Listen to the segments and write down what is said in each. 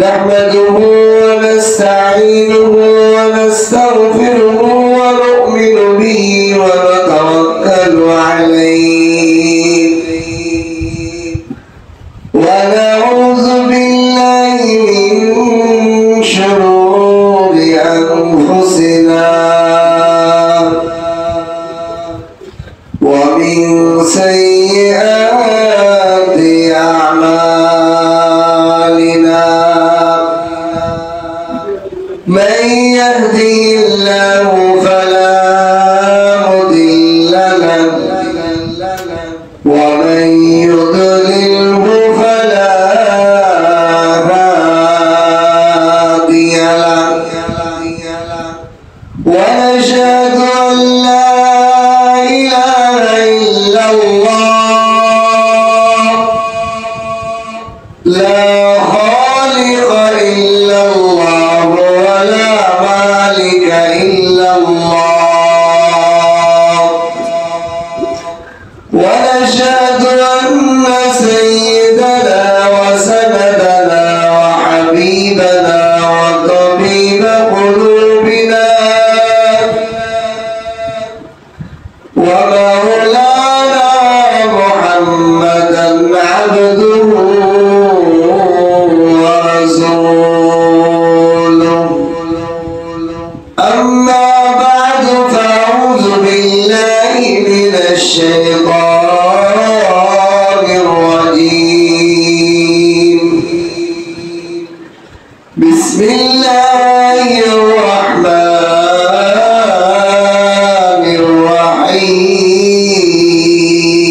نحمده ونستعينه ونستغفره ونؤمن به ونتوكل عليه ونعوذ بالله من شرور أنفسنا ومن سيئات أعمالنا من يهده الله فلا مضل له ومن يضلله فلا هادي له ونشهد أن لا إله إلا الله لا خالق إلا الله ولا مالك إلا الله ونشهد أن سيدنا وسندنا وحبيبنا وطبيب قلوبنا ومولانا محمدا عبده ورسوله أما بعد فأعوذ بالله من الشيطان الرجيم بسم الله الرحمن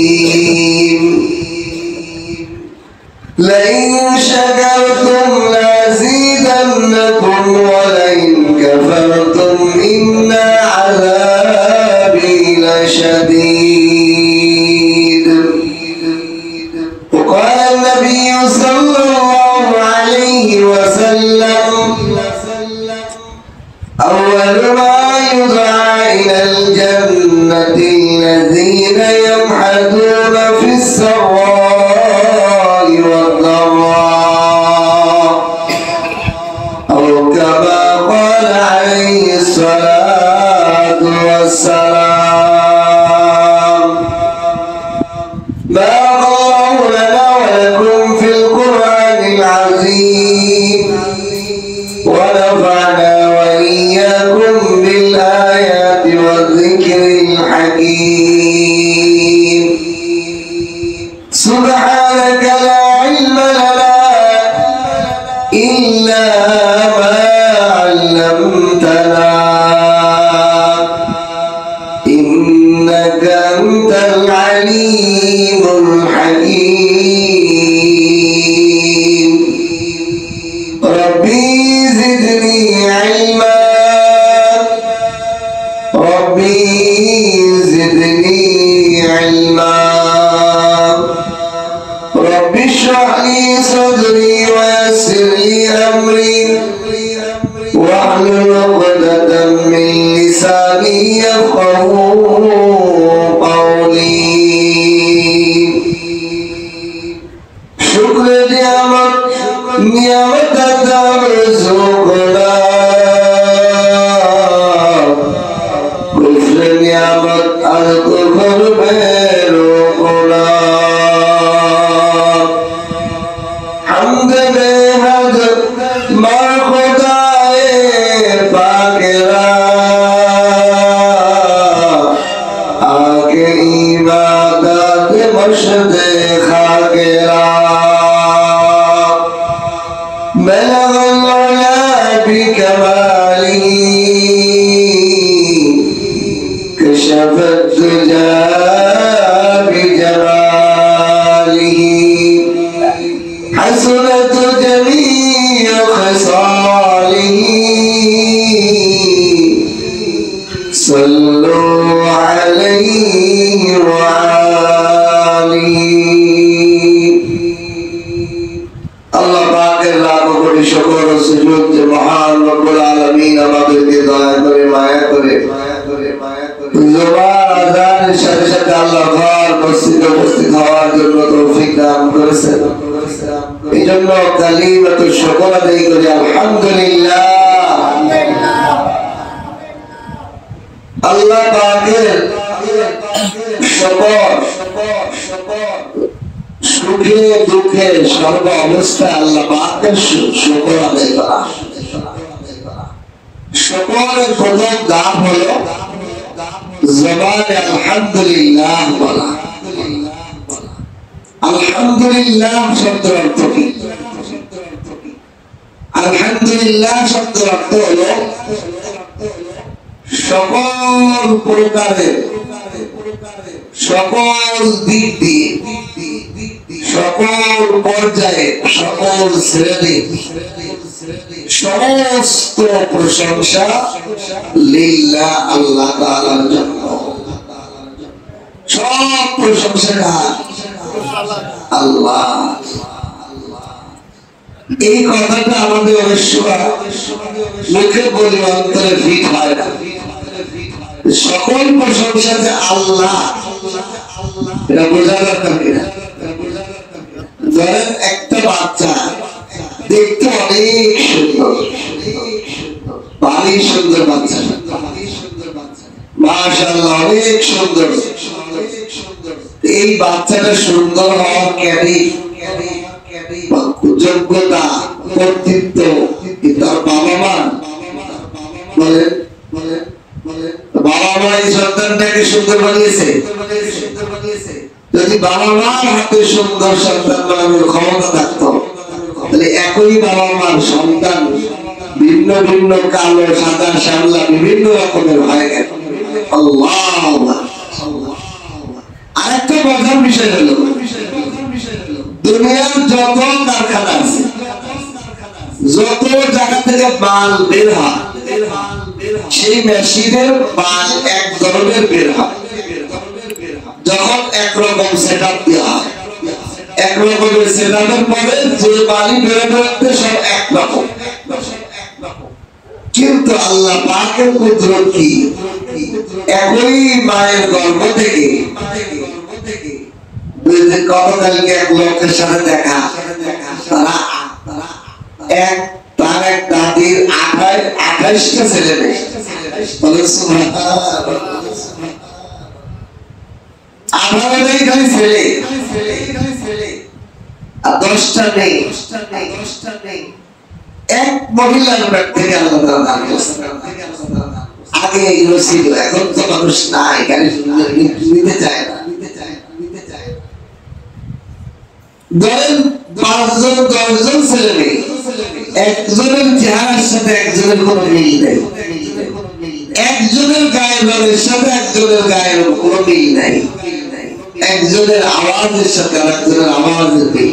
الرحيم لئن شكرتم لأزيدنكم ولئن كفرتم إن عذابي لشديد وقال النبي صلى الله عليه وسلم أول ما يدعى إلى الجنة الذين يمحدون في السراء والضراء أو كما قال عليه الصلاة والسلام بارك الله لنا ولكم في القرآن العظيم ونفعنا وإياكم بالآيات والذكر الحكيم سبحانك لا علم لنا إلا ما علمتنا إنك أنت العليم الحكيم ربي زدني علما ربي زدني علما ربي اشرح لي صدري ويسر لي أمري واحلل عقدة من لساني يفقهوا قولي شكر نعمة ترزقنا كفر نعمة الكفر برقنا حمد بهد ما خدائے پاکرا آگے عبادت مشد خاکرا بلغ العلا بكماله كشف الدجى بجماله حسنت جميع خصاله صلوا عليه وآله আল্লাহ পাকের লাখ কোটি শুকর ও সুজুদ যে মহান রব্বুল আলামিন আমাদেরকে দয়া করে মায়া করে জোবার আযানের সাথে সাথে আল্লাহ ঘর মসজিদে উপস্থিত হওয়ার জন্য তৌফিক দান করেছেন এজন্য কালিমাতু শুকর আদায় করি আলহামদুলিল্লাহ। আল্লাহ পাকের শুকর, সুখে দুঃখে সর্ব অবস্থায় আল্লাহ পাকের শুকর আদায় করা। শুকরের প্রথম ধাপ হলো জবানে আলহামদুলিল্লাহ বলা। আলহামদুলিল্লাহ শব্দের অর্থ কি? আলহামদুলিল্লাহ শব্দের অর্থ হলো সকল প্রকারের, সকল দিক দিয়ে, সকল পর্যায়ে, সকল শ্রেণী, সমস্ত প্রশংসা লিল্লাহ আল্লাহ তাআলার জন্য। সব প্রশংসা কার? আল্লাহ। এই কথাটা আমাদের অবশ্য মুখে বলি, অন্তরে ফিট হয় না। সকল প্রশংসা যে আল্লাহ, এটা বোঝা দরকার কিনা? ধরেন একটা বাচ্চা দেখতে অনেক সুন্দর, ভারী সুন্দর বাচ্চা, মাশাআল্লাহ অনেক সুন্দর। এই বাচ্চাটা সুন্দর হওয়ার যোগ্যতা, কর্তৃত্ব তার বাবা মা বলেন, বাবা মা এই সন্তানটাকে সুন্দর বানিয়েছে। যদি বাবা মার হাতে সুন্দর সন্তান বানানোর ক্ষমতা থাকতো, তাহলে একই বাবা মার সন্তান ভিন্ন ভিন্ন কালো, সাদা, শ্যামলা বিভিন্ন রকমের হয়ে গেল। আল্লাহ। আরেকটা মজার বিষয় হলো, দুনিয়ার যত কারখানা আছে, যত জায়গা থেকে মাল বের হয়, সেই মেশিনের মাল এক ধরনের বের হয়। যখন একরকম সেটআপ দেওয়া হয়, একরকমের সেটআপের পরে যে মালই বেরোতে সব একরকম। কিন্তু আল্লাহ পাকের কুদরত কি, একই মায়ের গর্ভ থেকে গতকালকে এক লোকের সাথে দেখা, তার এক দাদির 28টা ছেলে মেয়ে, 18টাই খালি ছেলে আর 10টা নেই। এক মহিলার পেট থেকে আল্লাহ তাআলা দান করেছেন। আগে এগুলো ছিল, এখন তো মানুষ নাই, নিতে চায় না। ধরেন 5 জন 10 জন ছেলে মেয়ে, একজনের চেহারার সাথে একজনের কোনো মিল নেই, একজনের গায়ের রঙের সাথে একজনের গায়ের কোনো মিল নাই, একজনের আওয়াজের সাথে আরেকজনের আওয়াজের মিল,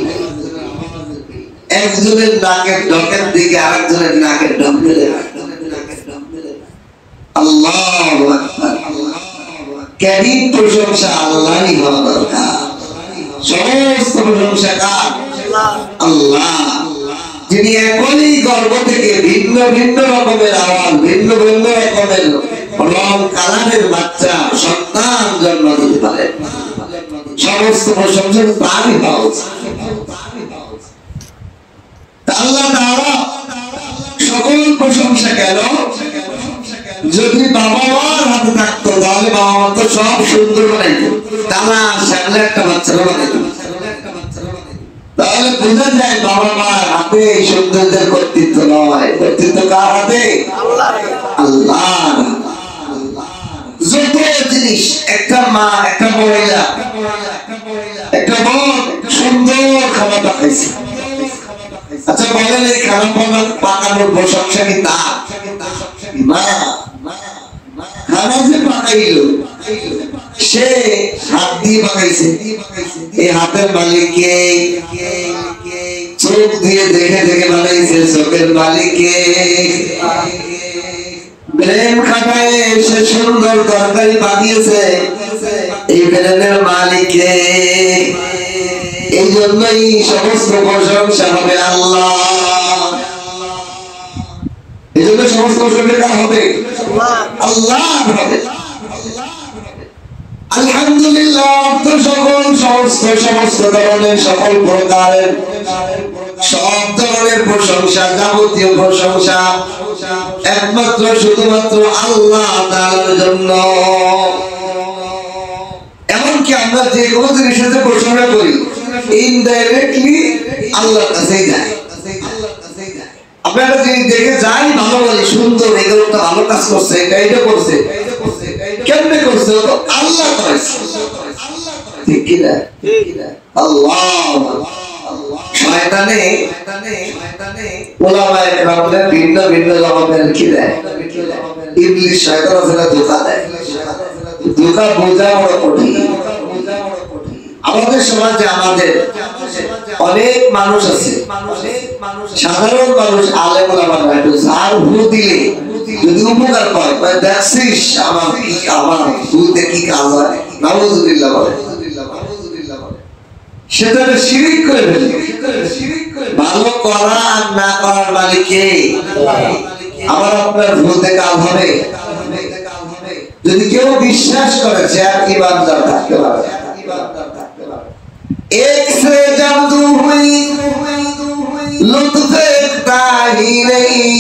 একজনের নাকের ডকের দিকে আরেকজনের নাকের ডক মিলে। আল্লাহু আকবার। কারীম প্রশংসা আল্লাহরই হওয়া দরকার। সমস্ত প্রশংসা কার? আল্লাহ, যিনি একই গর্ভ থেকে ভিন্ন ভিন্ন রকমের আওয়াজ, ভিন্ন ভিন্ন রকমের রং কালারের বাচ্চা সন্তান জন্ম দিতে পারেন। সমস্ত প্রশংসা তারই হওয়া উচিত। আল্লাহ তাআলা সকল প্রশংসা গেল। যদি বাবা মার হাতে থাকতো, তাহলে বাবা মা তো সব সুন্দর বানাইতো, টানা শ্যামলা একটা বাচ্চা বানাইতো। তাহলে বোঝা যায় বাবা মার হাতে এই সৌন্দর্যের কর্তৃত্ব নয়, কর্তৃত্ব কার হাতে? আল্লাহ। যত জিনিস, একটা মা, একটা মহিলা, একটা বোন সুন্দর খাবার পাকাইছে। আচ্ছা বলেন, এই খাবার পাকানোর প্রশংসা কি তার? না, খানা যে পাকাইলো সে হাত দিয়ে পাকাইছে। এই হাতের মালিক কে? চোখ দিয়ে দেখে দেখে বানাইছে, চোখের মালিক কে? ব্রেন খাটায় সে সুন্দর তরকারি বানিয়েছে, এই ব্রেনের মালিক কে? এই জন্যই সমস্ত প্রশংসা হবে আল্লাহ। এই জন্য সমস্ত প্রশংসা হবে আল্লাহ হবে। আলহামদুলিল্লাহ, সমস্ত ধরনের সকল প্রকারের সব ধরনের প্রশংসা, যাবতীয় প্রশংসা একমাত্র শুধুমাত্র আল্লাহ তাআলার জন্য। এমনকি আমরা যে কোনো জিনিসের যে প্রশংসা করি ইনডাইরেক্টলি আল্লাহর কাছেই যায়। আমরা একটা জিনিস দেখে যাই ভালো বলি, সুন্দর, এগুলোটা ভালো কাজ করছে, এটা করছে, কেমনে করছে? তো আল্লাহ করেছে, ঠিক কি না? আল্লাহ শয়তানে ওলামায়ে কেরামদের ভিন্ন ভিন্ন জবাবের কি দেয়? ইবলিস শয়তান আছে না, ধোঁকা দেয়। ধোঁকা বোঝা বড় কঠিন। আমাদের সমাজে আমাদের অনেক মানুষ আছে, সাধারণ মানুষ, আলেম ওলামা না, একটু ঝাড় ভু দিলে যদি উপকার পায়, দেখছিস আমার ভুতে কি কাজ হয়, নাউযুবিল্লাহ বলে, সেটা শিরিক করে ফেলে। ভালো করা আর না করার মালিক কে? আবার আপনার ভুতে কাজ হবে। যদি কেউ বিশ্বাস করে সে আর ইমানদার থাকতে পারে। एक से जादू हुई लुत्फ एकता ही नहीं,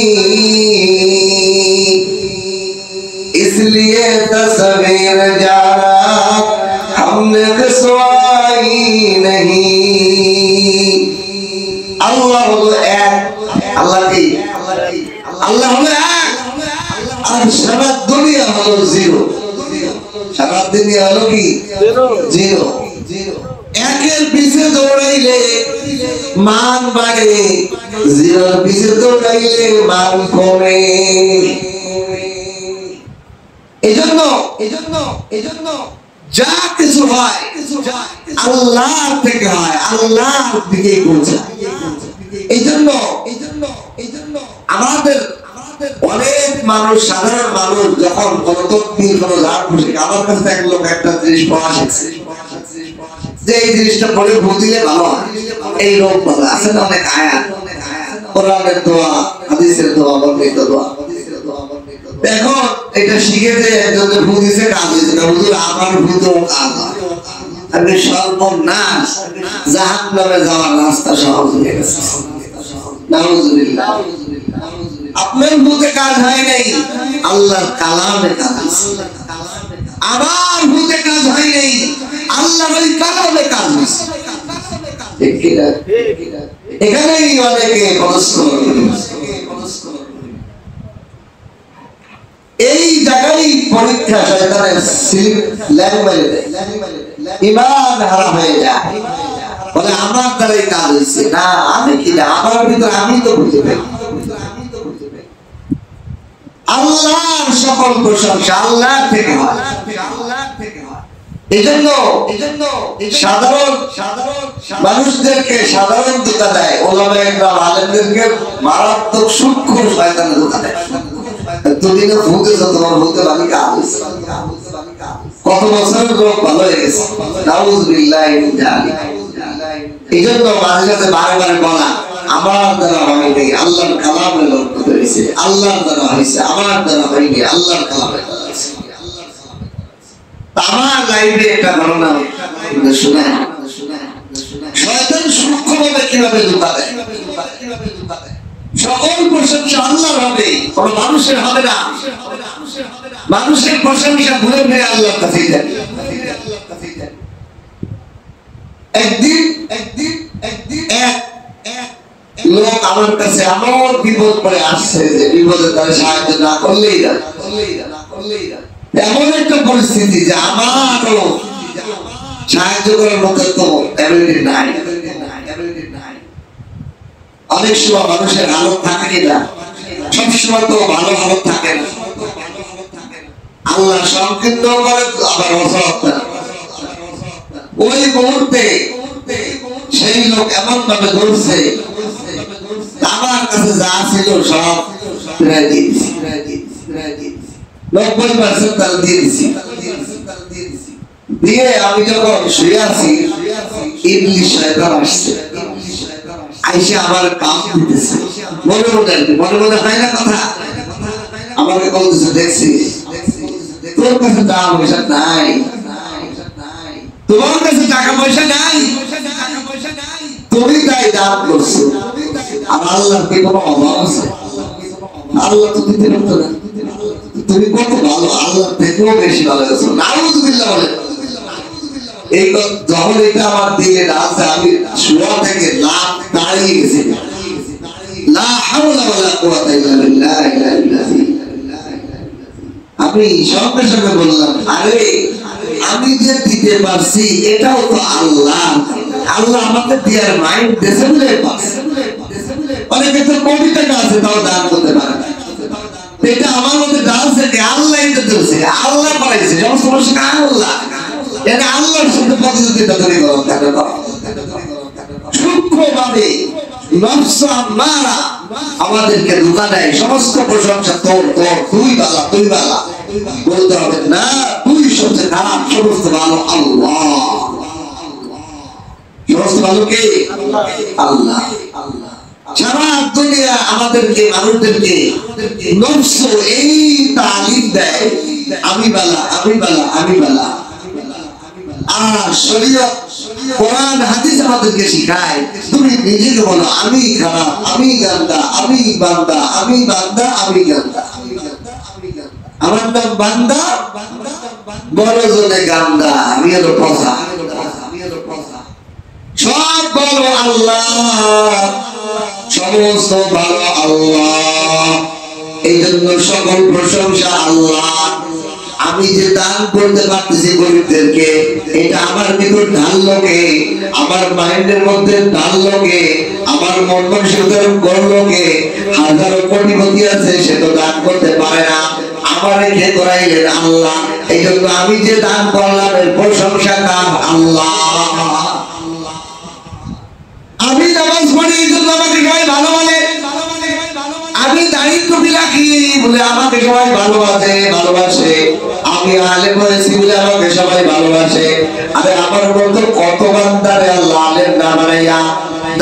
इसलिए तस्वीर जाना हमने रसवाई नहीं। अल्लाह हलो एक, अल्लाह की अल्लाह हलो एक, और सारा दुनिया हलो जीरो। सारा दुनिया हलो की जीरो। একের পিছে দৌড়াইলে মান বাড়ে, জিরোর পিছে দৌড়াইলে মান কমে। এজন্য যা কিছু হয় আল্লাহ থেকে হয়, আল্লাহর দিকে পৌঁছায়। এজন্য আমাদের অনেক মানুষ, সাধারণ মানুষ যখন কোন তকবীর, কোন ঝাড় ফুঁসে, আমার কাছে এক লোক একটা জিনিস পড়া শিখছে যে এই জিনিসটা পড়ে ভু দিলে ভালো হয়, এই রোগ ভালো আছে না। অনেক আয়াত, কোরআনের দোয়া, হাদিসের দোয়া, বর্ণিত দোয়া। এখন এটা শিখে যে একজন ভু দিছে, কাজ হয়েছে না। হুজুর আমার ভূতেও কাজ হয়, আমি সর্বনাশ, জাহান্নামে যাওয়ার রাস্তা সহজ হয়ে গেছে। নাউযুবিল্লাহ। আপনার ভূতে কাজ হয় নাই, আল্লাহর কালামে কাজ হয়েছে। আমার ভূতে কাজ হয় নাই, আল্লাহর ওই কালামে কাজ হয়েছে। ঠিক কি না? এখানেই অনেকে প্রশ্ন, এই জায়গায় পরীক্ষা শয়তানের সিলিপ ল্যাগ মেরে দেয়, ঈমান হারাম হয়ে যায়। বলে আমার দ্বারাই কাজ হয়েছে না, আমি কি না, আমার ভিতরে আমি তো বুঝতে পারি। আল্লাহর সকল প্রশংসা আল্লাহ থেকে হয়। এজন্য সাধারণ মানুষদেরকে সাধারণ ধোঁকা দেয়, ওলামায়ে কেরাম আলেমদেরকে মারাত্মক সূক্ষ্ম শয়তানে ধোঁকা দেয়। এতদিনে ভূতেছ, তোমার ভূতে বালি কাজ হয়েছে, কত বছরের রোগ ভালো হয়ে গেছে। নাউযুবিল্লাহ মিন যালিক। এজন্য মাঝে মাঝে বারে বারে বলা, আমার দ্বারা হয় নাই, আল্লাহর কালামে লক্ষ্য করেছে, আল্লাহর দ্বারা হয়েছে, আমার দ্বারা হয়নি, আল্লাহর কালামে হয়েছে। আমার লাইফে একটা ঘটনা শুনে, শয়তান সূক্ষ্মভাবে কিভাবে ধোঁকা দেয়। সকল প্রশংসা আল্লাহর হবে, কোন মানুষের হবে না। মানুষের প্রশংসা ভুলে ভুলে আল্লাহর কাছেই যাবে। একদিন লোক আমার কাছে এমন বিপদ পড়ে আসছে যে বিপদে তার সাহায্য না করলেই না। এমন একটা পরিস্থিতি যে আমারও সাহায্য করার মতো তো অ্যাবিলিটি নাই। অনেক সময় মানুষের হালত থাকে কিনা, সবসময় তো ভালো হালত থাকে না। আল্লাহ সংকীর্ণ করে, আবার অসৎ। ওই মুহূর্তে সেই লোক এমন ভাবে ধরছে, আমার কাছে যা ছিল সব প্রায় দিয়েছি, 90% তার দিয়ে দিছি। দিয়ে আমি যখন শুয়ে আছি, ইবলিস শয়তান আসছে, আইসে আমার কাম দিতেছে। মনে মনে হয় না কথা, আমাকে বলতেছে, দেখছিস তোর কাছে টাকা পয়সা নাই, তোমার কাছে টাকা পয়সা নাই, তুমি তাই দান করছো, আর আল্লাহর কি কোনো অভাব আছে? আল্লাহ তো দিতে পারতো না। তুমি কত ভালো, আল্লাহ থেকেও বেশি ভালো আছো। নাউযুবিল্লাহ বলে এই যখন এটা আমার দিলে আছে, আমি শোয়া থেকে লাভ দাঁড়িয়ে গেছি। লা হাওলা ওয়ালা কুওয়াতা ইল্লা বিল্লাহ। আমি সঙ্গে সঙ্গে বললাম, আরে আমি যে দিতে পারছি এটাও তো আল্লাহ। আল্লাহ আমাকে দেওয়ার মাইন্ড দেশে বলে পারছে। অনেকে তো কোটি টাকা আছে তাও দান করতে পারে না। এটা আমার মধ্যে ডান্স থেকে আল্লাহ দিতেছে, আল্লাহ করাইছে, সমস্ত মানুষ আল্লাহ। এটা আল্লাহর সাথে প্রতিযোগিতা তৈরি করো কেন? সূক্ষ্মভাবে নফস আমারা আমাদেরকে ধোঁকা দেয়। সমস্ত প্রশংসা তোর তোর, তুই বালা তুই বালা বলতে হবে না, তুই সবচেয়ে খারাপ, সমস্ত ভালো আল্লাহ। সমস্ত ভালো কে? আল্লাহ। সারা দুনিয়া আমাদেরকে মানুষদেরকে নফস এই তালিম দেয়, আমি বালা আমি বালা আমি বালা। আর শরীয়ত কোরআন হাদিস আমাদেরকে শিখায়, তুমি নিজেকে বলো আমি খারাপ, আমি গান্দা, আমি বান্দা, আমি বান্দা, আমি গান্দা। আমার নাম বান্দা, বড় জনে গান্দা, আমি হলো পচা। সব বলো আল্লাহ, সমস্ত ভালো আল্লাহ। এই জন্য সকল প্রশংসা আল্লাহ। আমি যে দান করতে পারতেছি গরিবদেরকে, এটা আমার ভিতর ঢাললো কে? আমার মাইন্ডের মধ্যে ঢাললো কে? আমার মন মানসিকতার করলো কে? হাজারো কোটিপতি আছে, সে তো দান করতে পারে না, আমার কে করাইলেন আল্লাহ। এই জন্য আমি যে দান করলাম এর প্রশংসা কার? আল্লাহ। আমি নামাজ পড়ি এই জন্য আমাকে সবাই ভালো বলে, আমি দায়িত্ব রাখি বলে আমাকে সবাই ভালোবাসে, আমি আলেম হয়েছি বলে আমাকে সবাই ভালোবাসে। আরে আমার মতো কত বান্দারে আল্লাহ আলেম না বানাইয়া,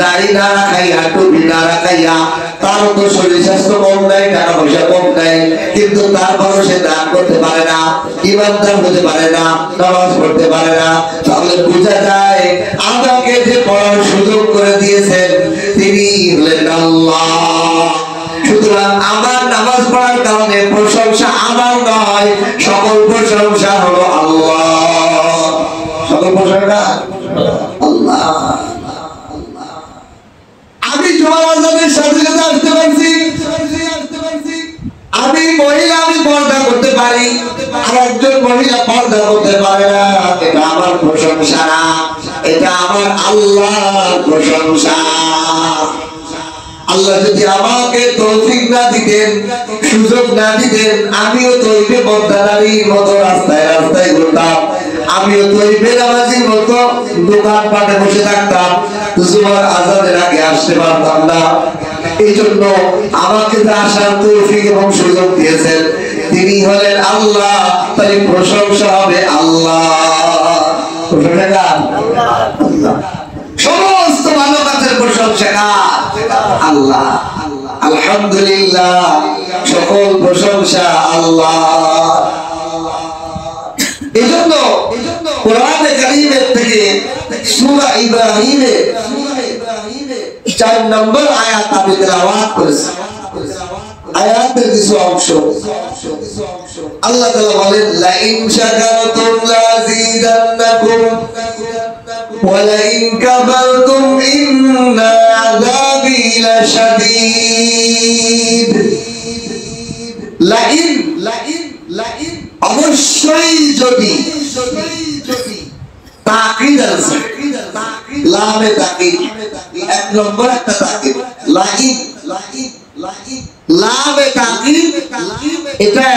দাড়ি না রাখাইয়া, টুপি না রাখাইয়া, তারও তো শরীর স্বাস্থ্য কম নাই, টাকা পয়সা কম নাই, কিন্তু তারপরও সে দান করতে পারে না, ইমানদার হতে পারে না, নামাজ পড়তে পারে না। তাহলে বোঝা যায় আমাকে যে পড়ার সুযোগ করে দিয়েছেন তিনি হলেন আল্লাহ। সুতরাং আমার নামাজ পড়ার কারণে প্রশংসা আমার নয়, সকল প্রশংসা হলো আল্লাহ। সকল প্রশংসা আল্লাহ। আমি জুমার আজানের সাথে সাথে আসতে পারছি, আমি মহিলা, আমি পর্দা করতে পারি, আর একজন মহিলা পর্দা করতে পারে না। এটা আমার প্রশংসা না, এটা আমার আল্লাহর প্রশংসা। আল্লাহ যদি আমাকে তৌফিক না দিতেন, সুযোগ না দিতেন, আমিও তো এই পর্দাদারির মতো রাস্তায় রাস্তায় ঘুরতাম, আমিও তো এই বেনামাজির মতো দোকানপাটে বসে থাকতাম, জুমার আজানের আগে আসতে পারতাম না। এই জন্য আমাকে যে আসার তৌফিক এবং সুযোগ দিয়েছেন তিনি হলেন আল্লাহ, তাই প্রশংসা হবে আল্লাহ। প্রশংসা কার? আল্লাহ। সমস্ত ভালো কাজের প্রশংসা কার? আল্লাহ। আলহামদুলিল্লাহ, সকল প্রশংসা আল্লাহ। এজন্য কোরআনে কারীমের থেকে সূরা ইব্রাহিমের 4 নম্বর আয়াত আমি তেলাওয়াত করেছি। আয়াতের কিছু অংশ আল্লাহ তাআলা বলেন, লা ইন শাকারতুম লাযীদান্নাকুম ওয়া লা ইন কাফারতুম ইন্না আযাবি লাশাদীদ। লা ইন অবশ্যই যদি, তাকিদ আছে, লামে তাকিদ, এক নম্বর একটা তাকিদ। লা ইন লামে তাকিদ, এটা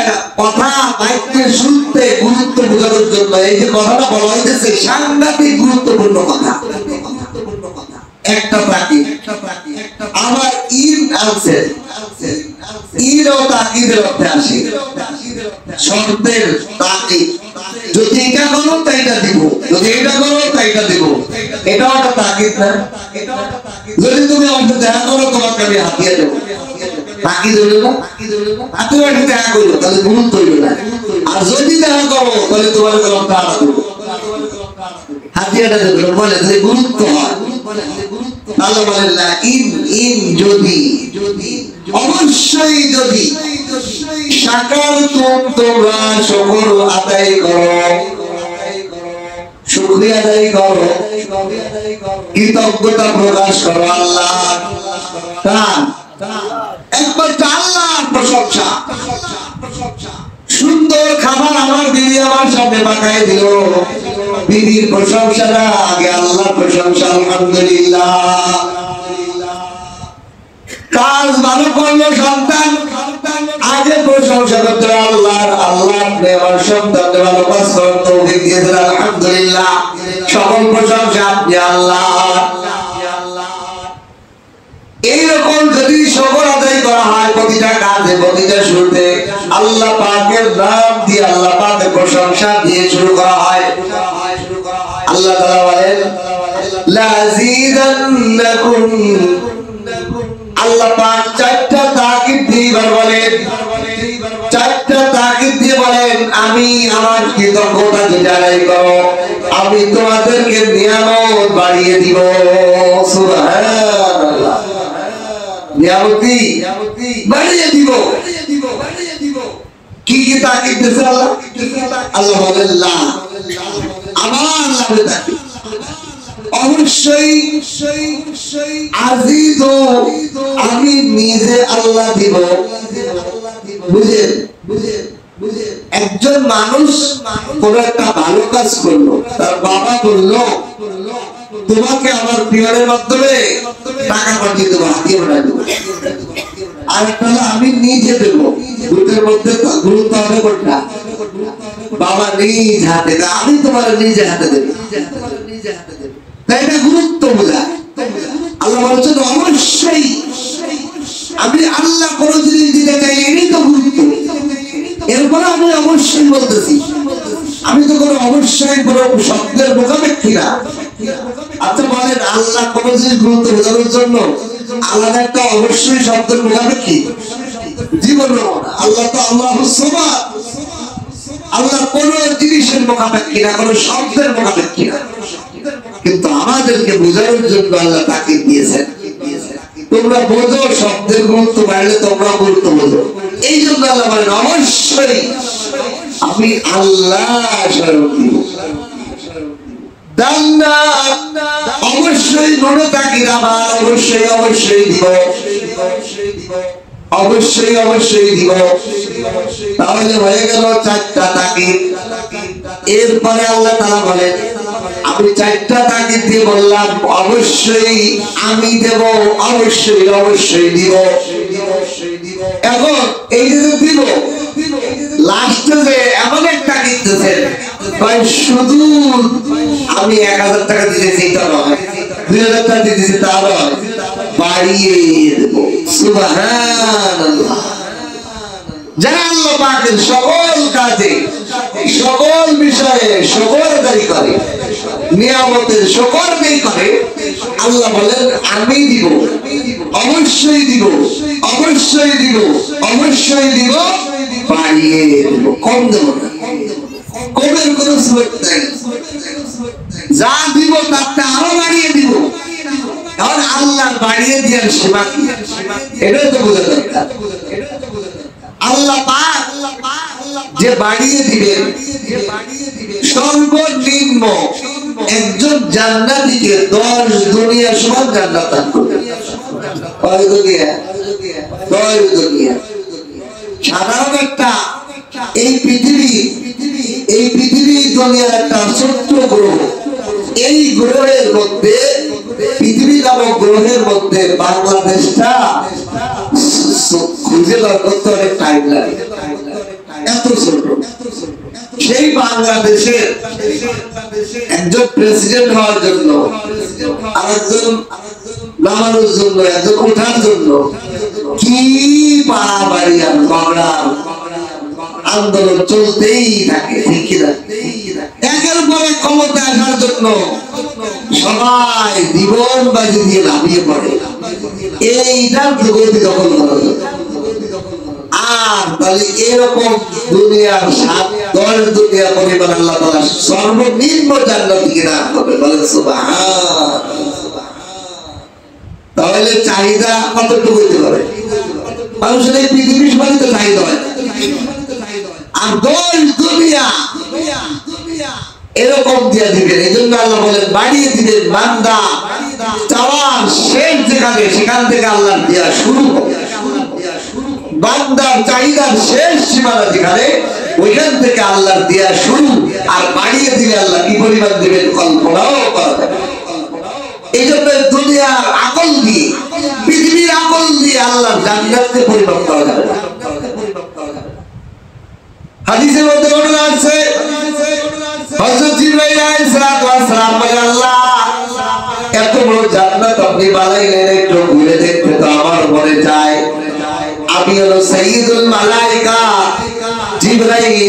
কথা বাক্যে শুনতে গুরুত্ব বোঝানোর জন্য এই যে কথাটা বলা হইতেছে, সাংঘাতিক গুরুত্বপূর্ণ কথা। একটা তাকিদ। আমার ইন আছে, ইনও তাকিদের অর্থে আসে, শর্তের তাকিদ। যদি এটা করো তাইটা দিব, যদি এটা করো তাইটা দিব, এটাও একটা তাকিদ না? যদি তুমি আমাকে দেখা করো তোমাকে আমি হাতিয়ে দেবো, তাকিদ হইল না? তুমি একটা দেখা করলো তাহলে গুরুত্ব হইল না। আর যদি দেখা করো তাহলে তোমার হাতিয়াটা দেবো, বলে গুরুত্ব হয়। আল্লাহ বলেন না ইন যদি অবশ্যই যদি শাকারতুম তোমরা শুকর আদায় করো, শুকরিয়া আদায় করো, কৃতজ্ঞতা প্রকাশ করো আল্লাহ একবার আল্লাহর প্রশংসা। সুন্দর খাবার আমার বিবি আমার সামনে পাকায় দিল, বিবির প্রশংসা না আগে আল্লাহর প্রশংসা। আলহামদুলিল্লাহ। কাজ ভালো করলো সন্তান, আগে প্রশংসা করতে আল্লাহর। আল্লাহ আপনি আমার সন্তানকে ভালো কাজ করার তৌফিক দিয়েছেন, আলহামদুলিল্লাহ। সকল প্রশংসা আপনি আল্লাহ। এইরকম যদি শুকর আদায় করা হয় প্রতিটা কাজে, প্রতিটা শুরুতে আল্লাহ পাকের নাম দিয়ে, আল্লাহ পাকের প্রশংসা দিয়ে শুরু করা হয়। আল্লাহ তাআলা বলেন লাযীদান্নাকুম, আল্লাহ পাক চারটা তাকিদ দিয়ে বলেন, চারটা তাকিদ দিয়ে বলেন আমি আমার কৃতজ্ঞতা জানাই করো, আমি তোমাদেরকে নিয়ামত বাড়িয়ে দিব। সুবহানাল্লাহ। নিয়ামতি বাড়িয়ে দিব। কি কি তাকিদ দিয়েছে আল্লাহ? আল্লাহ বলেন লা, আমার আল্লাহ তাকিদ অবশ্যই আজিজ, আমি নিজে আল্লাহ দিব। বুঝেন? একজন মানুষ কোন একটা ভালো কাজ করলো, তার বাবা বললো তোমাকে আমার পিয়ারের মাধ্যমে টাকা পাঠিয়ে দেবো, হাতিয়ে বানাই দেবো। আর একটা আমি নিজে দেবো। দুটোর মধ্যে গুরুত্ব হবে কোনটা? বাবা নিজ হাতে, আমি তোমার নিজে হাতে দেবো। তাই না? গুরুত্ব বোঝা। আল্লাহ বলছেন অবশ্যই আমি আল্লাহ কোন জিনিস দিতে চাই, এটাই তো গুরুত্ব। এরপরে আমি অবশ্যই বলতেছি, আমি তো কোনো অবশ্যই কোনো শব্দের মোকাবেক্ষী না। আচ্ছা বলেন, আল্লাহ কোন জিনিস গুরুত্ব বোঝানোর জন্য আলাদা একটা অবশ্যই শব্দের মোকাবেক্ষী জীবন? আল্লাহ তো আল্লাহুস সামাদ, আল্লাহ কোন জিনিসের মোকাবেক্ষী না, কোন শব্দের মোকাবেক্ষী না। কিন্তু আমাদেরকে বোঝানোর জন্য আল্লাহ তাকিদ দিয়েছেন। তোমরা বোঝো, শব্দের গুরুত্ব বাড়লে তোমরা গুরুত্ব বোঝো। এই জন্য আল্লাহ বলেন অবশ্যই আমি আল্লাহ স্মরণ দিব। অবশ্যই মনে তাকিদ আমার, অবশ্যই অবশ্যই দিব, অবশ্যই অবশ্যই দিব। তাহলে হয়ে গেল চারটা তাকিদ। এরপরে আল্লাহ তাআলা বলেন আমি চারটা তাকিদ দিয়ে বললাম অবশ্যই আমি দেব, অবশ্যই অবশ্যই দিব। এখন এই যে দিব, লাস্টে যে এমন একটা দিতেছেন শুধু আমি 1000 টাকা দিতেছি তা নয়, 2000 টাকা দিতেছি তা নয়, বাড়িয়ে দেব। সুবহানাল্লাহ। যারা আল্লাহ পাকের সকল কাজে, সকল বিষয়ে শুকরদারি করে, নিয়ামতের শুকরদারি করে, আল্লাহ বলেন আমি দিব, অবশ্যই দিব, অবশ্যই দিব, অবশ্যই দিব, বাড়িয়ে দেব, কম দেব না। কমের কোন সুযোগ নাই, যা দিব তাতে আরো বাড়িয়ে দিব। কারণ আল্লাহ বাড়িয়ে দেওয়ার সীমা কি, এটাই তো বোঝা দরকার। আল্লাহ পাক যে বাড়িয়ে দিবেন, সর্বনিম্ন একজন জান্নাতীকে 10 দুনিয়া সমান জান্নাত দান করবেন। কয় দুনিয়া? 10 দুনিয়া। সাধারণ একটা এই পৃথিবী দুনিয়ার একটা ছোট্ট গ্রহ, এই গ্রহের মধ্যে, পৃথিবী নামক গ্রহের মধ্যে বাংলাদেশটা খুঁজে বার করতে অনেক টাইম লাগে, এত ছোট। সেই বাংলাদেশের একজন প্রেসিডেন্ট হওয়ার জন্য, আরেকজন নামানোর জন্য, একজন ওঠার জন্য কি পাড়াবাড়ি আর বাংলার আন্দোলন চলতেই থাকে, ঠিক কিনা? একের পরে ক্ষমতা আসার জন্য সবাই জীবন বাজি দিয়ে লাফিয়ে পড়ে, এইটার গতি দখল করা যায়। আর তাহলে এরকম দুনিয়ার 7-10 দুনিয়া পরিমাণ আল্লাহ তাআলা সর্বনিম্ন জান্নাতীকে দান করবে। বলেন সুবহানাল্লাহ। তাহলে চাহিদা কতটুকু হইতে পারে? মানুষের এই পৃথিবীর সবাই তো চাহিদা হয়, আর দল দুনিয়া এরকম দিয়ে দিবেন। এই জন্য আল্লাহ বলেন বাড়িয়ে দিবেন, বান্দা চাওয়ার শেষ যেখানে সেখান থেকে আল্লাহ দেওয়া শুরু হবে। বান্দার চাহিদার শেষ সীমানা যেখানে ওইখান থেকে আল্লাহ দেওয়া শুরু, আর বাড়িয়ে দিলে আল্লাহ কি পরিমাণ দিবেন কল্পনাও করা যাবে। এই জন্য দুনিয়ার আকল দিয়ে, পৃথিবীর আকল দিয়ে আল্লাহ জান্নাতকে পরিমাপ করা যাবে না। হাদিসের মধ্যে বর্ণনা আছে, হযরত জিবরাইল আলাইহিস সালাম বলেন, আল্লাহ এত বড় জান্নাত আপনি বানাইলেন, একটু ঘুরে দেখতে তো আমার মনে চায়। আমি হলো সাইয়্যিদুল মালায়েকা জিবরাইল,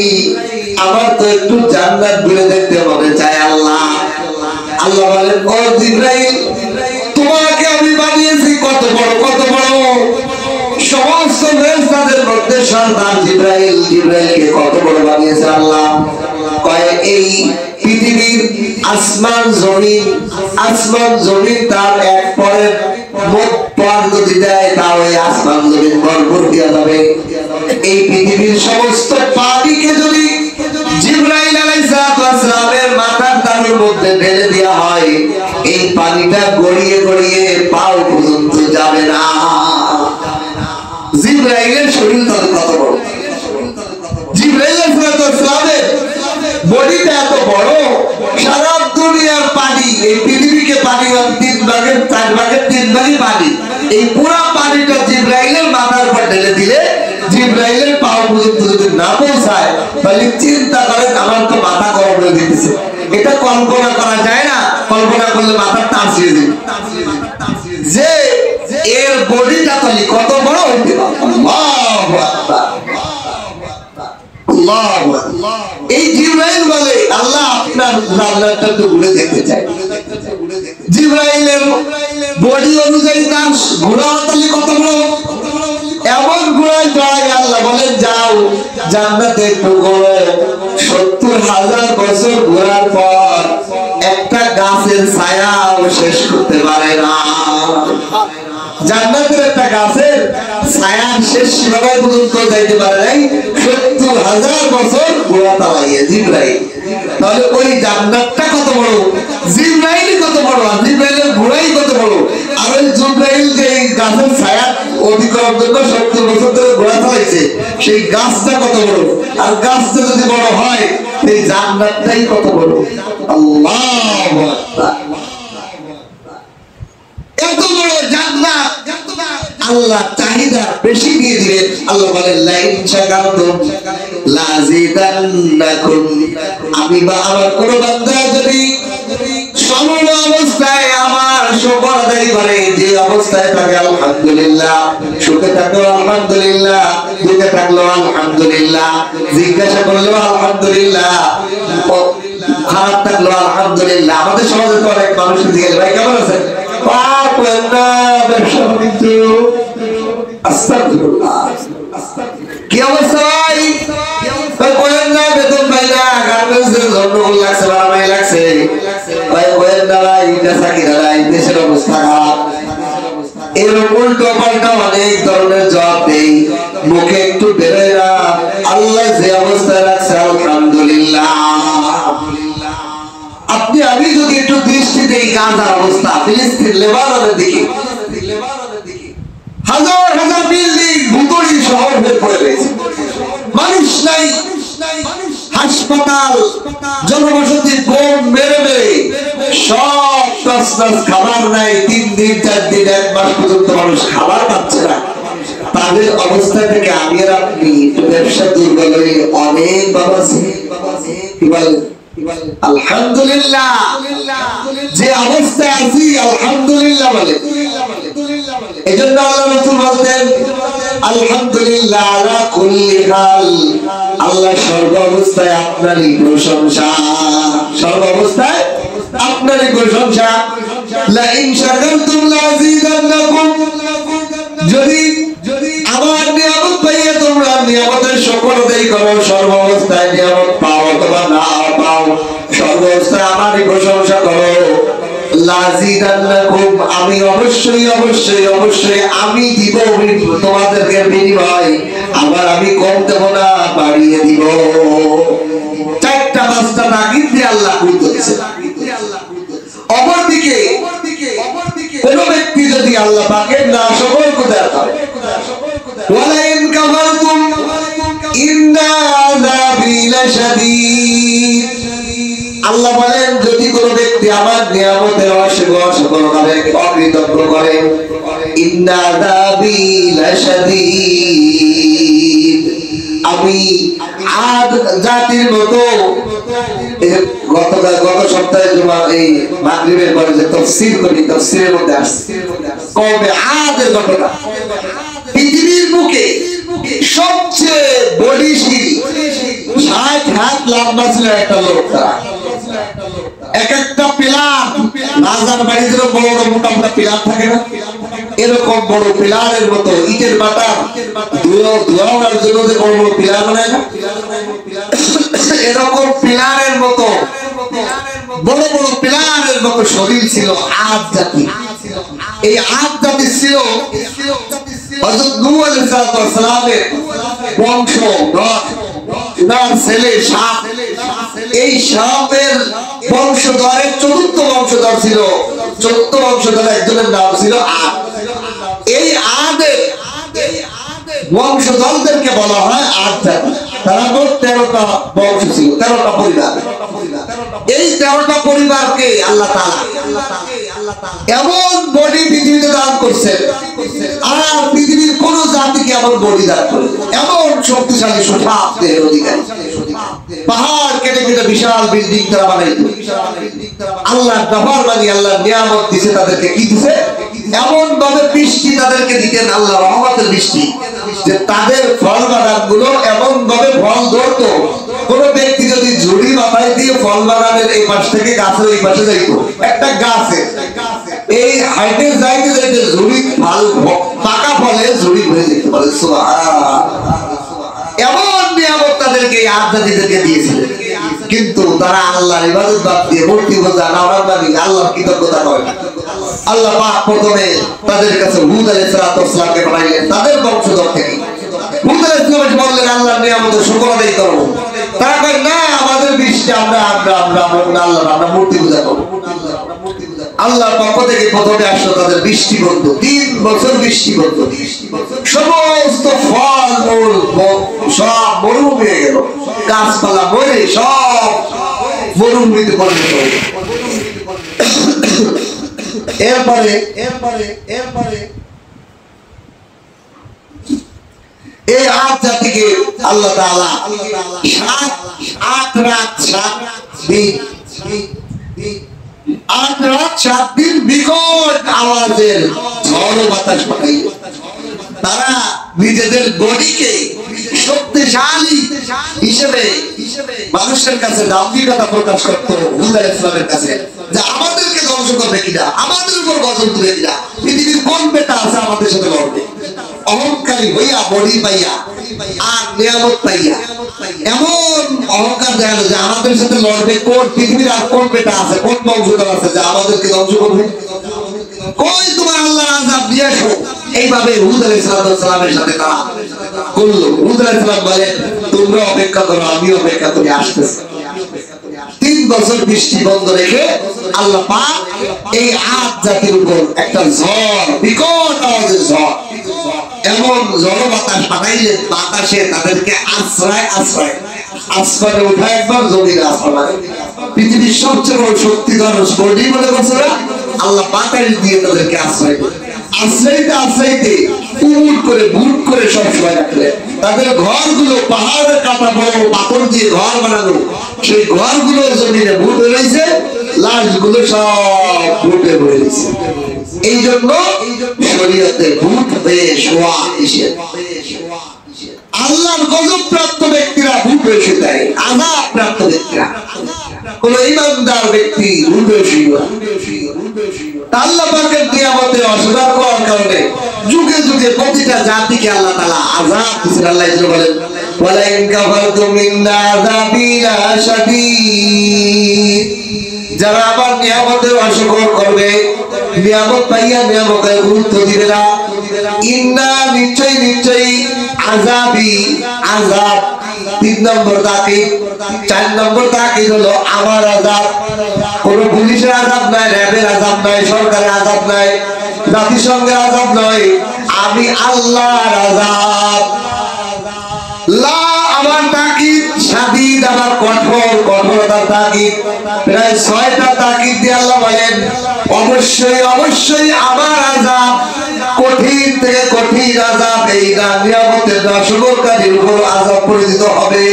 আমার তো একটু জান্নাত ঘুরে দেখতে মনে চায় আল্লাহ। আল্লাহ বলেন, ও জিবরাইল, তোমাকে আমি বানিয়েছি কত বড়, কত বড়। সমস্ত ফেরেশতাদের মধ্যে সর্দার জিবরাইল, জিবরাইলকে কত বড় বানিয়েছে আল্লাহ। কয় এই পৃথিবীর আসমান জমিন, আসমান জমিন তার এক পরের মুখ পর যদি দেয় তাও এই আসমান জমিন ভরপুর দেওয়া যাবে। এই পৃথিবীর সমস্ত পানিকে যদি জিবরাইল আলাইহিস সালামের মাথার তালুর মধ্যে ঢেলে দেওয়া হয়, এই পানিটা গড়িয়ে গড়িয়ে পাও পর্যন্ত যাবে না। জিবরাইলের শরীর তাহলে কত বড়, জিবরাইল আলাইহিস সালামের বডিটা এত বড়, সারা দুনিয়ার পানি, এই পৃথিবীকে পানি 3 ভাগের 4 ভাগের 3 ভাগই পানি, এই পুরো পানিটা জিবরাইলের মাথার উপর ঢেলে দিলে জিবরাইলের পাও পর্যন্ত যদি না পৌঁছায়, তাহলে চিন্তা করেন আমার তো মাথা গরম হয়ে দিতেছে। এটা কল্পনা করা যায় না, কল্পনা করলে মাথা টানছিয়ে যাবে যে এর বডিটা তাহলে কত বড় হইতে পারে। আল্লাহু আকবার, আল্লাহু আকবার। এই জিবরাইল বলে, আল্লাহ আপনার জান্নাতটা তো ঘুরে দেখতে চাই। জিবরাইলের বডি অনুযায়ী তার ঘোড়া তাহলে কত বড়, এমন ঘোড়ায় চড়াই। আল্লাহ বলেন, যাও জান্নাতে একটু ঘোরো। 70,000 বছর ঘোরার পর একটা গাছের ছায়াও শেষ করতে পারে না। জান্নাতের একটা গাছের ছায়া শেষ সীমানা পর্যন্ত যাইতে পারে নাই 70,000 বছর ঘোড়া চালাইয়া জিবরাইল। তাহলে ওই জান্নাতটা কত বড়, জিবরাইল কত বড়, আর জিবরাইলের ঘোড়াই কত বড়। আর ওই জিবরাইল যে গাছের ছায়া অতিক্রম জন্য 70 বছর ধরে ঘোড়া চালাইছে, সেই গাছটা কত বড়। আর গাছটা যদি বড় হয়, সেই জান্নাতটাই কত বড়। আল্লাহু আকবার। এত বড় জান্নাত আল্লাহ চাহিদা বেশি দিয়ে দিবেন। আল্লাহ বলেন, লা ইন শাকারতুম লাযিদান্নাকুম। আমি বা আমার কোন বান্দা যদি সমগ্র অবস্থায় আমার শুকর আদায় করে, যে অবস্থায় থাকে আলহামদুলিল্লাহ, সুখে থাকলো আলহামদুলিল্লাহ, দুঃখে থাকলো আলহামদুলিল্লাহ, জিজ্ঞাসা করলো আলহামদুলিল্লাহ, খারাপ থাকলো আলহামদুলিল্লাহ। আমাদের সমাজে তো অনেক মানুষ জিজ্ঞাসা, ভাই কেমন আছেন? কি অবস্থা ভাই? বলেন না বেতন পাই না, গার্মেন্টসের গন্ডগোল লাগছে, বাড়াবাড়ি লাগছে। ভাই বলেন না ভাই, এটা চাকরি হারাই, দেশের অবস্থা খারাপ। এরকম উল্টো পাল্টা অনেক ধরনের জবাব দেই, মুখে একটু বেরোয় না। আল্লাহ যে অবস্থায় রাখছে আলহামদুলিল্লাহ। আপনি আমি যদি একটু দৃষ্টি দেই গাজার অবস্থা, ফিলিস্তিন, লেবাননের দিকে, হাজার হাজার বিল্ডিং ভূতড়ি শহর হয়ে পড়ে রয়েছে, মানুষ নাই, হাসপাতাল, জনবসতি বোম মেরে মেরে সব তছনছ, খাবার নাই। 3 দিন 4 দিন 1 মাস পর্যন্ত মানুষ খাবার পাচ্ছে না। তাদের অবস্থা থেকে আমি আর আপনি ব্যবসা দুর্বল হয়ে অনেক বাবা কি বলেন আলহামদুলিল্লাহ, যে অবস্থায় আছি আলহামদুলিল্লাহ বলে। এই জন্য আল্লাহ রাসূল বলতেন, আলহামদুলিল্লাহ আলা কুল্লি হাল। আল্লাহ সর্ব অবস্থায় আপনারই প্রশংসা, সর্ব অবস্থায় আপনারই প্রশংসা। লা ইন শাকারতুম লাযিদান্নাকুম। যদি আমার নিয়ামত পাইয়া তোমরা নিয়ামতের শুকর আদায় করো, সর্ব অবস্থায় নিয়ামত পাও অথবা না পাও, সর্ব অবস্থায় আমারই প্রশংসা করো। লাযিদান্নাকুম, আমি অবশ্যই অবশ্যই অবশ্যই আমি দিব তোমাদেরকে বিনিময়, আবার আমি কম দেব না, বাড়িয়ে দিব। চারটা পাঁচটা তাগিদ দিয়ে আল্লাহ বলতেছে। অপরদিকে কোন ব্যক্তি যদি আল্লাহ পাকের নাশকর করে থাকে, ওয়ালা ইন কাফারতুম ইন্না আযাবি লাশাদীদ, আল্লাহ বলেন যদি কোন ব্যক্তি আমার নিয়ামতের অস্বীকার করে, অকৃতজ্ঞ করে, ইন্না আযাবি লাশাদীদ, আমি আদ জাতির মতো, গত সপ্তাহে এই মাগরিবের পরে যে তাফসীর করি, তাফসীরের মধ্যে আসছে কওমে আদের ঘটনা। পৃথিবীর বুকে সবচেয়ে বলিষ্ঠ 60 হাত লম্বা ছিল একটা লোক, তারা এক একটা পিলার, রাজার বাড়িতে বড় বড় মোটা মোটা পিলার থাকে না, এরকম বড় পিলারের মতো ইটের বাটা ধোয়ার জন্য যে বড় বড় পিলার বানায় না, এরকম পিলারের মতো বড় বড় পিলারের মতো শরীর ছিল আদ জাতি। এই আদ জাতি ছিল হযরত নূহ আলাইহিস সালামের বংশ, তার ছেলে শাম, এই শামের বংশধরের চতুর্থ বংশধর ছিল, চতুর্থ বংশধর একজনের নাম ছিল আদ। এই আদের বংশধরদেরকে বলা হয় আদ জাতি। তারা মোট 13টা বংশ ছিল, 13টা পরিবার। এই 13টা পরিবারকে আল্লাহ তাআলা এমন বডি পৃথিবীতে দান করছেন, আর পৃথিবীর কোন জাতিকে এমন বডি দান করে, এমন শক্তিশালী সুঠাম দেহের অধিকারী। পাহাড় কেটে কেটে বিশাল বিল্ডিং তারা বানাইতো। আল্লাহ গফর মানে আল্লাহ নিয়ামত দিয়েছে তাদেরকে, কি দিয়েছে? এমন ভাবে বৃষ্টি তাদেরকে দিতেন, আল্লাহ রহমতের বৃষ্টি, যে তাদের ফল বাগান গুলো এমন ভাবে ফল ধরতো, কোন ব্যক্তি যদি ঝুড়ি মাথায় দিয়ে ফল বাগানের এই পাশ থেকে গাছের এই পাশে যাইতো, একটা গাছে এই হাইটে যাইতে যাইতে ঝুড়ি ফল পাকা ফলে ঝুড়ি ভরে যেতে পারে। এমন নিয়ামত তাদেরকে আদ জাতিদেরকে দিয়েছিলেন, কিন্তু তারা আল্লাহর ইবাদত বাদ দিয়ে মূর্তি পূজা, নাওরাবানি, আল্লাহর কৃতজ্ঞতা করে না। আল্লাহ পাক প্রথমে তাদের কাছে হুদ আলাইহিস সালামকে পাঠাইলেন, তাদের বংশধর থেকে। হুদ আলাইহিস সালাম বললেন আল্লাহর নিয়ামতের শুকর আদায় করব। তারা কয় না, আমাদের বৃষ্টি আমরা মূর্তি পূজা করব। আল্লাহর পক্ষ থেকে প্রথমে আসলো তাদের বৃষ্টি বন্ধ, 3 বছর বৃষ্টি বন্ধ, সমস্ত ফল মূল সব মরুভূমি হয়ে গেল, গাছপালা মরে সব মরুভূমিতে পরিণত হয়ে গেল। এরপরে এই আদ জাতিকে আল্লাহ তাআলা 8 রাত 7 দিন 8 রাত 7 দিন বিকট আওয়াজের ঝড় বাতাস পাঠাইল। তারা নিজেদের বডিকে শক্তিশালী হিসেবে মানুষের কাছে দাম্ভিকতা প্রকাশ করতো হুদ আলাইহিস সালামের কাছে, যে আমাদেরকে ধ্বংস করবে কিনা, আমাদের উপর গজব তুলে কিনা, পৃথিবীর কোন বেটা আছে আমাদের সাথে লড়বে। অহংকারী হইয়া বডি পাইয়া আর নিয়ামত পাইয়া এমন অহংকার দেখালো যে আমাদের সাথে লড়বে কোন পৃথিবীর আর কোন বেটা আছে, কোন বংশধর আছে যে আমাদেরকে ধ্বংস করবে। কই তোমার আল্লাহর আযাব দিয়ে আসো। এইভাবে হুদ আলাইহিস সালামের সাথে তারা করলো। হুদ আলাইহিস সালাম বলে তোমরা অপেক্ষা করো, আমি অপেক্ষা করি, আসতেছি। 3 বছর বৃষ্টি বন্ধ রেখে আল্লাহ পাক এই আদ জাতির উপর একটা ঝড়, বিকট আওয়াজের ঝড়, এমন ঝড় বাতাস পাঠাইলেন, বাতাসে তাদেরকে আসমানে উঠায় একবার, জমিনে আসমানে। পৃথিবীর সবচেয়ে বড় শক্তিধর বডি মনে করছে না, আল্লাহ বাতাস দিয়ে তাদেরকে আশ্রয়তে উট করে বুট করে সব সময় রাখলেন। তাদের ঘরগুলো পাহাড়ের কাটা বড় পাথর দিয়ে ঘর বানানো, সেই ঘরগুলো জমিনে বুট রয়েছে, লাশগুলো সব বুটে রয়েছে। এই জন্য শরীয়তে বুট হয়ে শোয়া নিষেধ। আল্লাহর গজব প্রাপ্ত ব্যক্তিরা বুট হয়ে দেয়, আযাব প্রাপ্ত ব্যক্তিরা, কোন ইমানদার ব্যক্তি বুট হয়ে। আল্লাহ পাকের নিয়ামতের অস্বীকার করার কারণে যুগে যুগে প্রতিটা জাতিকে আল্লাহ তাআলা আযাব দিয়েছেন। আল্লাহ এজন্য বলেন ওয়ালা ইন কাফারতুম ইন্না আযাবি লাশাদীদ, যারা আবার নিয়ামতের অশুকর করবে, নিয়ামত পাইয়া নিয়ামতের গুরুত্ব দিবে না, ইন্না নিশ্চয়ই আযাবি আযাব। 3 নম্বর তাকিদ। 4 নম্বর তাকিদ হলো আমার আযাব। কোন পুলিশের আযাব নাই, র্যাবের আযাব নাই, সরকারের আযাব নাই, জাতিসংঘের আযাব নয়, আমি আল্লাহর আযাব। লা আমার তাকিদ শাদীদ, আমার কঠোর, কঠোরতার তাকিদ। প্রায় 6টা তাকিদ দিয়ে আল্লাহ বলেন অবশ্যই আমার আযাব কঠিন থেকে কঠিন আযাব। এই না নিয়ামতের নাশকরকারীর উপর আযাব পরিচিত হবে।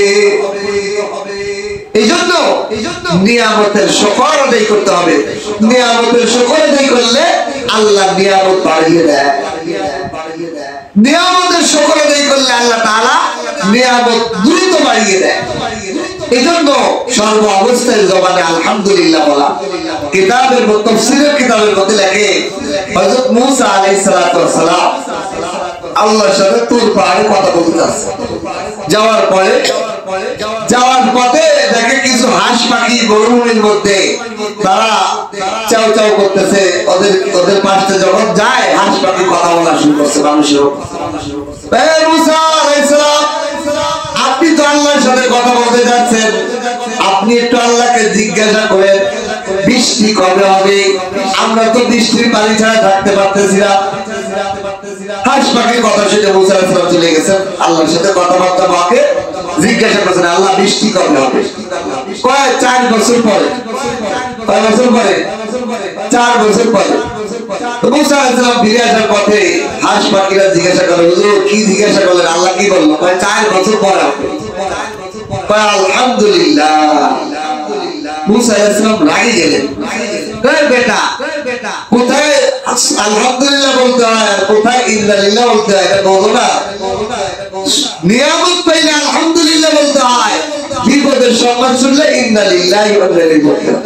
এইজন্য নিয়ামতের শুকর আদায় করতে হবে। নিয়ামতের শুকর আদায় করলে আল্লাহ নিয়ামত বাড়িয়ে দেয়। নিয়ামতের শুকর আদায় করলে আল্লাহ তাআলা নিয়ামত দ্রুত বাড়িয়ে দেয়। এইজন্য সর্ব অবস্থায় জবানে আলহামদুলিল্লাহ বলা। কিতাবের মধ্যে, তাফসীরের কিতাবের মধ্যে লেখে হযরত মূসা আলাইহিস সালাতু ওয়াস সালাম আল্লাহর সাথে তুর পাহাড়ে কথা বলতে আছে। যাওয়ার পথে দেখে কিছু হাঁস পাখি মরুভূমির মধ্যে তারা চাউ চাউ করতেছে। ওদের পাশে যখন যায় হাঁস পাখি কথা বলা শুরু করছে মানুষের। মূসা আলাইহিস সালাম, আপনি তো আল্লাহর সাথে কথা বলতে যাচ্ছেন, আপনি একটু আল্লাহকে জিজ্ঞাসা করেন বৃষ্টি কবে হবে? আমরা তো বৃষ্টির পানি ছাড়া থাকতে পারতেছি না। হাঁস পাখির কথা শুনে মূসা আলাইহিস সালাম চলে গেছেন আল্লাহর সাথে কথাবার্তা বলে জিজ্ঞাসা করছেন আল্লাহ বৃষ্টি কবে হবে? কয় 4 বছর পরে। কয় বছর পরে? 4 বছর পরে। মূসা আলাইহিস সালাম ফিরে আসার পথে হাঁস পাখিরা জিজ্ঞাসা করে, হুজুর কি জিজ্ঞাসা করলেন? আল্লাহ কি বলল? কয় 4 বছর পরে হবে। কয় আলহামদুলিল্লাহ। মূসা আলাইহিস সালাম রাগে গেলেন। কয় বেটা কোথায় আলহামদুলিল্লাহ বলতে হয় আর কোথায় ইন্না লিল্লাহ বলতে হয় এটা বলো না। নিয়ামত পাইলে আলহামদুলিল্লাহ বলতে হয়, বিপদের সংবাদ শুনলে ইন্না লিল্লাহি ওয়া ইন্না ইলাইহি রাজিউন।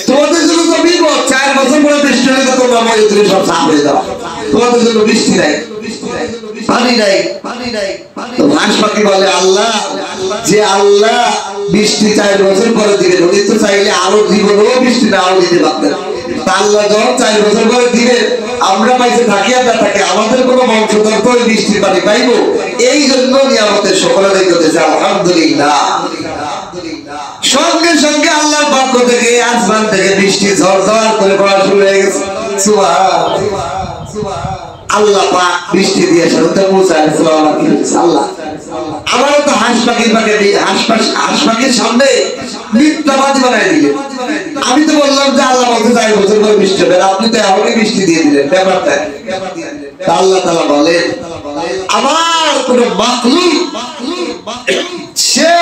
তোমাদের জন্য তো বিপদ, 4 বছর পরে বৃষ্টি হলে তো তোমরা মরে তুমি সব সাফ হয়ে যাও। তোমাদের জন্য বৃষ্টি নাই, পানি নাই। তো হাঁস পাখি বলে আল্লাহ, যে আল্লাহ বৃষ্টি 4 বছর পরে দিবেন উনি তো চাইলে আরো জীবনেও বৃষ্টি নাও দিতে পারতেন। আল্লাহ যখন 4 বছর পরে দিবেন আমরা পাইছে থাকি আর না থাকি আমাদের কোনো বংশধর তো বৃষ্টির পানি পাইবো। এই জন্য নিয়ামতের শুকর আদায় করতেছে আলহামদুলিল্লাহ। সঙ্গে সঙ্গে আল্লাহর পক্ষ থেকে আসমান থেকে বৃষ্টি ঝরঝর করে পড়া শুরু হয়ে গেছে। সুবহানাল্লাহ। আল্লাহ পাক বৃষ্টি দিয়ে সাথে মূসা আলাইহিস সালাম কি হচ্ছে আল্লাহ আমারও তো হাঁস পাখির সামনে মিথ্যাবাদী বানাই দিলেন। আমি তো বললাম যে আল্লাহ বলতে 4 বছর পরে বৃষ্টি হবে, আপনি তো এখনই বৃষ্টি দিয়ে দিলেন। ব্যাপারটা আল্লাহ তাআলা বলেন আমার কোন মাখলুক সে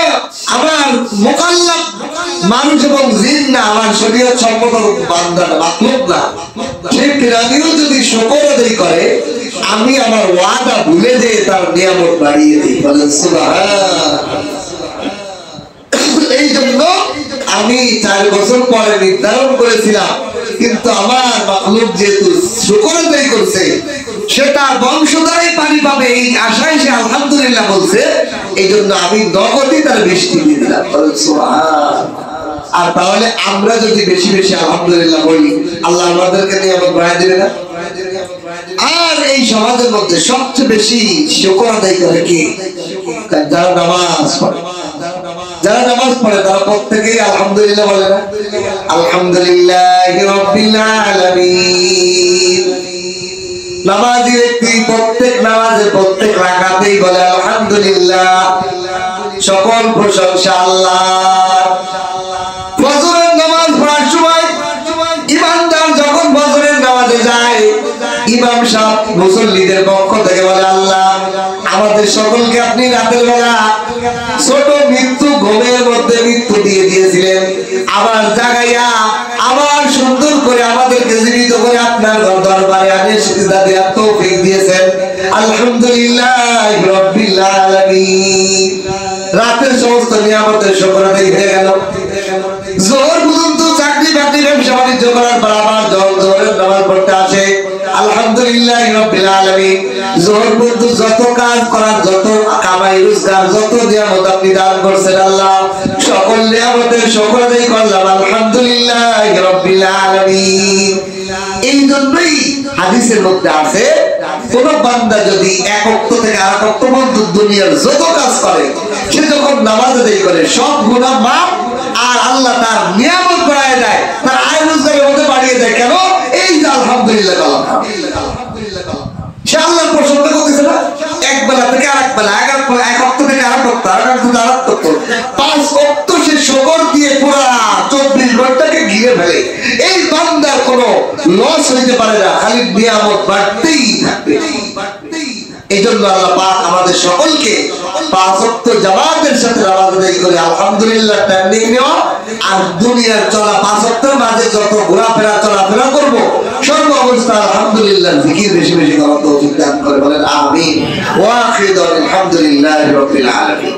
আমার মুকাল্লাফ মানুষ এবং জিন না, আমার শরীয়ত সম্মত বান্দা না, মাখলুক না। সে প্রাণীও যদি শুকর আদায় করে আমি আমার ওয়াদা ভুলে যেয়ে তার নিয়ামত বাড়িয়ে দিই। বলেন সুবহানাল্লাহ। এই জন্য আমি 4 বছর পরে নির্ধারণ করেছিলাম, কিন্তু আমার মাখলুক যেহেতু শুকর আদায় করছে সে তার বংশধরই পানি পাবে এই আশায় সে আলহামদুলিল্লাহ বলছে, এই জন্য আমি নগদই তার বৃষ্টি দিয়ে দিলাম। বলেন সুবহানাল্লাহ। আর তাহলে আমরা যদি বেশি বেশি আলহামদুলিল্লাহ বলি আল্লাহ আমাদেরকে নিয়ামত বাড়িয়ে দিবে না? আর এই সমাজের মধ্যে সবচেয়ে বেশি শুকর আদায় করে কি? যারা নামাজ পড়ে। যারা নামাজ পড়ে তারা প্রত্যেকেই আলহামদুলিল্লাহ বলে না? আলহামদুলিল্লাহি রাব্বিল আলামিন। নামাজি ব্যক্তি প্রত্যেক নামাজে প্রত্যেক রাকাতেই বলে আলহামদুলিল্লাহ, সকল প্রশংসা আল্লাহর। ফজরের নামাজ পড়ার সময় ইমানদার যখন ফজরের নামাজে যায় ইমাম সাহেব মুসল্লিদের পক্ষ থেকে বলে আল্লাহ আমাদের সকলকে আপনি রাতের বেলা ছোট মৃত্যু ঘুমের মধ্যে মৃত্যু দিয়ে দিয়েছিলেন, আবার জাগাইয়া আবার সুন্দর করে আমাদেরকে জীবিত করে আপনার দরবারে আনে সিজদা দেওয়ার তৌফিক দিয়েছেন। আলহামদুলিল্লাহি রাব্বিল আলামিন। রাতের সমস্ত নিয়ামতের শুকর আদায় হয়ে গেল। যোহর পর্যন্ত চাকরি বাকরি ব্যবসা বাণিজ্য করার পর আবার যোহরের নামাজ পড়তে আসে আলহামদুলিল্লাহি রাব্বিল আলামিন। যোহর পর্যন্ত যত কাজ করার, যত কামাই রোজগার, যত নিয়ামত আপনি দান করছেন আল্লাহ সকল নিয়ামতের শুকর আদায় করলাম আলহামদুলিল্লাহ রাব্বিল আলামিন। এই জন্যই হাদিসের মধ্যে আছে কোন বান্দা যদি এক ওয়াক্ত থেকে আরেক ওয়াক্ত পর্যন্ত দুনিয়ার যত কাজ করে সে যখন নামাজ আদায় করে সব গুনাহ মাফ, আর আল্লাহ তার নিয়ামত বাড়ায় দেয়, তার আয় রোজগারের মধ্যে বাড়িয়ে দেয়। কেন? এই যে আলহামদুলিল্লাহ কালাম, সে আল্লাহর প্রশংসা করতেছে না? এক বেলা থেকে আরেক বেলা, এক ওয়াক্ত থেকে আরেক ওয়াক্ত, আরেক ওয়াক্ত থেকে আরেক ওয়াক্ত, 5 ওয়াক্ত সে শুকর দিয়ে পুরা 24 ঘন্টাকে ঘিরে ফেলে। এই বান্দার কোনো লস হইতে পারে না, খালি নিয়ামত বাড়তেই থাকবে। এই জন্য আল্লাহ পাক আমাদের সকলকে 5 ওয়াক্ত জামাতের সাথে নামাজ আদায় করে আলহামদুলিল্লাহ ট্রেনিং নেওয়া, আর দুনিয়ার চলা 5 ওয়াক্তের মাঝে যত ঘোরাফেরা চলাফেরা করব সর্ব অবস্থা আলহামদুলিল্লাহ জিকির বেশি বেশি করার তৌফিক দান করে। বলেন আমিন। ওয়া আখিরু আলহামদুলিল্লাহি রাব্বিল আলামিন।